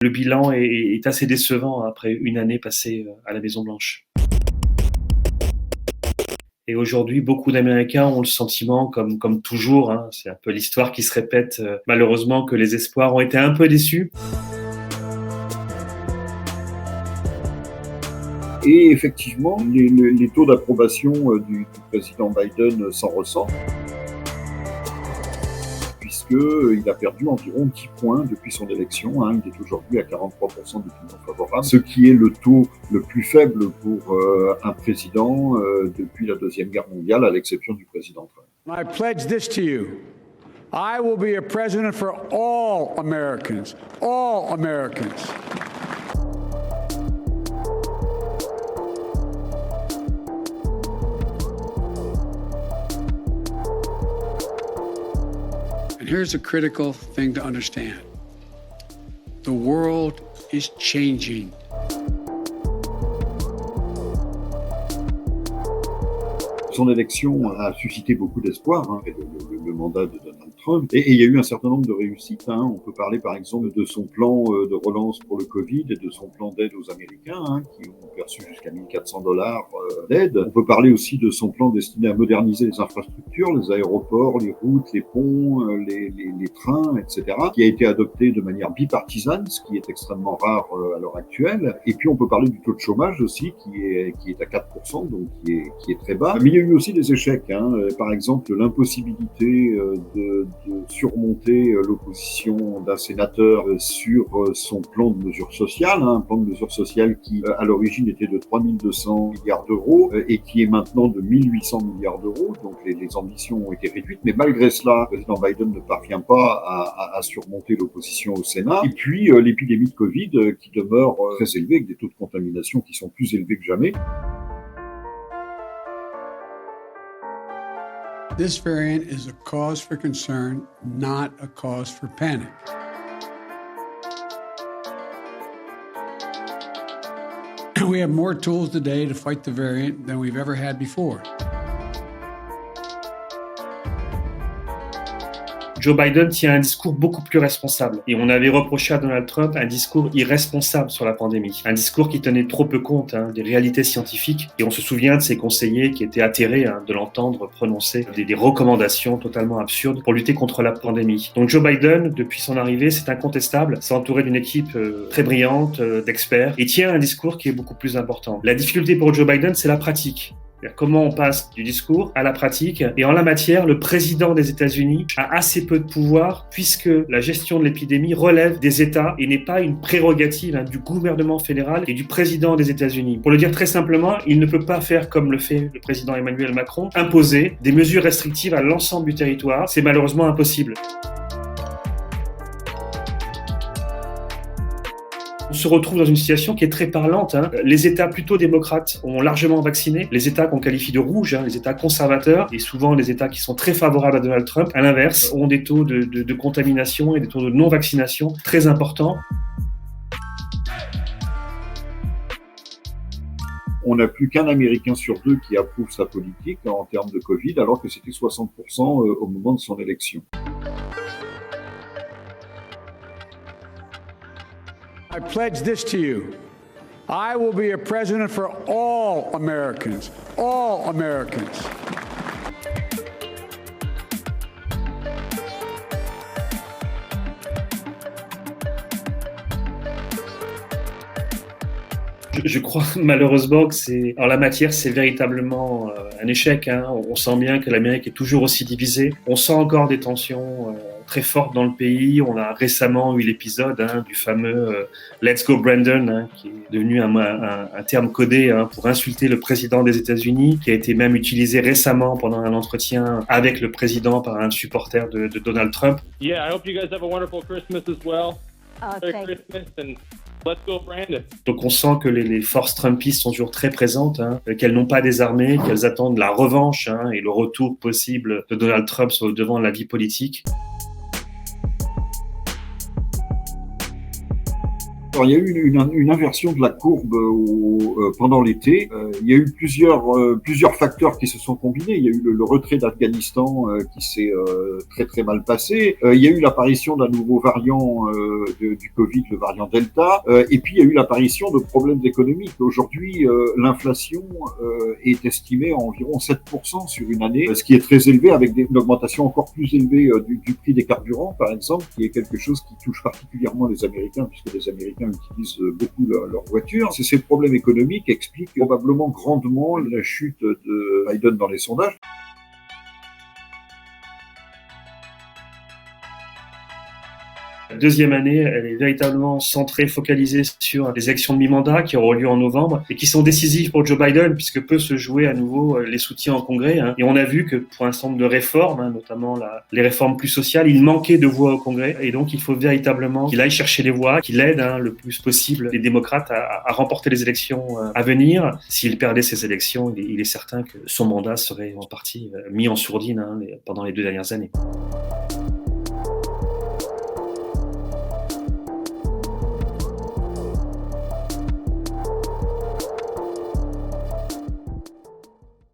Le bilan est assez décevant après une année passée à la Maison-Blanche. Et aujourd'hui, beaucoup d'Américains ont le sentiment, comme toujours, c'est un peu l'histoire qui se répète, malheureusement, que les espoirs ont été un peu déçus. Et effectivement, les taux d'approbation du président Biden s'en ressentent, puisqu'il a perdu environ 10 points depuis son élection. Il est aujourd'hui à 43% d'opinion favorable, ce qui est le taux le plus faible pour un président depuis la Deuxième Guerre mondiale, à l'exception du président Trump. I pledge this to you. I will be a president for all Americans. All Americans. Here's a critical thing to understand. The world is changing. Son élection a suscité beaucoup d'espoir, le mandat de Donald Trump, et il y a eu un certain nombre de réussites. On peut parler par exemple de son plan de relance pour le Covid et de son plan d'aide aux Américains, qui ont perçu jusqu'à $1 400 d'aide. On peut parler aussi de son plan destiné à moderniser les infrastructures, les aéroports, les routes, les ponts, les trains, etc., qui a été adopté de manière bipartisane, ce qui est extrêmement rare à l'heure actuelle. Et puis on peut parler du taux de chômage aussi, qui est à 4%, donc qui est très bas. Mais il y a eu aussi des échecs, par exemple l'impossibilité de surmonter l'opposition d'un sénateur sur son plan de mesures sociales, un plan de mesures sociales qui à l'origine était de 3200 milliards d'euros et qui est maintenant de 1800 milliards d'euros, donc les ambitions ont été réduites, mais malgré cela, le président Biden ne parvient pas à surmonter l'opposition au Sénat. Et puis l'épidémie de Covid qui demeure très élevée, avec des taux de contamination qui sont plus élevés que jamais. This variant is a cause for concern, not a cause for panic. We have more tools today to fight the variant than we've ever had before. Joe Biden tient un discours beaucoup plus responsable. Et on avait reproché à Donald Trump un discours irresponsable sur la pandémie. Un discours qui tenait trop peu compte des réalités scientifiques. Et on se souvient de ses conseillers qui étaient atterrés de l'entendre prononcer des recommandations totalement absurdes pour lutter contre la pandémie. Donc Joe Biden, depuis son arrivée, c'est incontestable, s'est entouré d'une équipe très brillante, d'experts, et tient un discours qui est beaucoup plus important. La difficulté pour Joe Biden, c'est la pratique. Comment on passe du discours à la pratique. Et en la matière, le président des États-Unis a assez peu de pouvoir puisque la gestion de l'épidémie relève des États et n'est pas une prérogative du gouvernement fédéral et du président des États-Unis. Pour le dire très simplement, il ne peut pas faire comme le fait le président Emmanuel Macron, imposer des mesures restrictives à l'ensemble du territoire. C'est malheureusement impossible. On se retrouve dans une situation qui est très parlante. Les États plutôt démocrates ont largement vacciné. Les États qu'on qualifie de rouges, les États conservateurs, et souvent les États qui sont très favorables à Donald Trump, à l'inverse, ont des taux de contamination et des taux de non-vaccination très importants. On n'a plus qu'un Américain sur deux qui approuve sa politique en termes de Covid, alors que c'était 60% au moment de son élection. I pledge this to you. I will be a president for all Americans. All Americans. Je crois malheureusement que en la matière, c'est véritablement un échec. On sent bien que l'Amérique est toujours aussi divisée. On sent encore des tensions très fortes dans le pays. On a récemment eu l'épisode du fameux Let's Go Brandon, qui est devenu un terme codé pour insulter le président des États-Unis, qui a été même utilisé récemment pendant un entretien avec le président par un supporter de Donald Trump. Yeah, I hope you guys have a wonderful Christmas as well. Merry Christmas and let's go Brandon. Donc on sent que les forces trumpistes sont toujours très présentes, qu'elles n'ont pas désarmé, qu'elles attendent la revanche et le retour possible de Donald Trump sur le devant de la vie politique. Alors, il y a eu une inversion de la courbe pendant l'été. Il y a eu plusieurs facteurs qui se sont combinés. Il y a eu le retrait d'Afghanistan qui s'est très très mal passé. Il y a eu l'apparition d'un nouveau variant du Covid, le variant Delta. Et puis il y a eu l'apparition de problèmes économiques. Aujourd'hui, l'inflation est estimée à environ 7% sur une année, ce qui est très élevé, avec une augmentation encore plus élevée du prix des carburants, par exemple, qui est quelque chose qui touche particulièrement les Américains, puisque les Américains utilisent beaucoup leur voiture. Ces problèmes économiques expliquent probablement grandement la chute de Biden dans les sondages. La deuxième année, elle est véritablement centrée, focalisée sur les élections de mi-mandat qui auront lieu en novembre et qui sont décisives pour Joe Biden puisque peut se jouer à nouveau les soutiens en Congrès. Et on a vu que pour un certain nombre de réformes, notamment les réformes plus sociales, il manquait de voix au Congrès. Et donc, il faut véritablement qu'il aille chercher les voix, qu'il aide le plus possible les démocrates à remporter les élections à venir. S'il perdait ces élections, il est certain que son mandat serait en partie mis en sourdine pendant les 2 dernières années.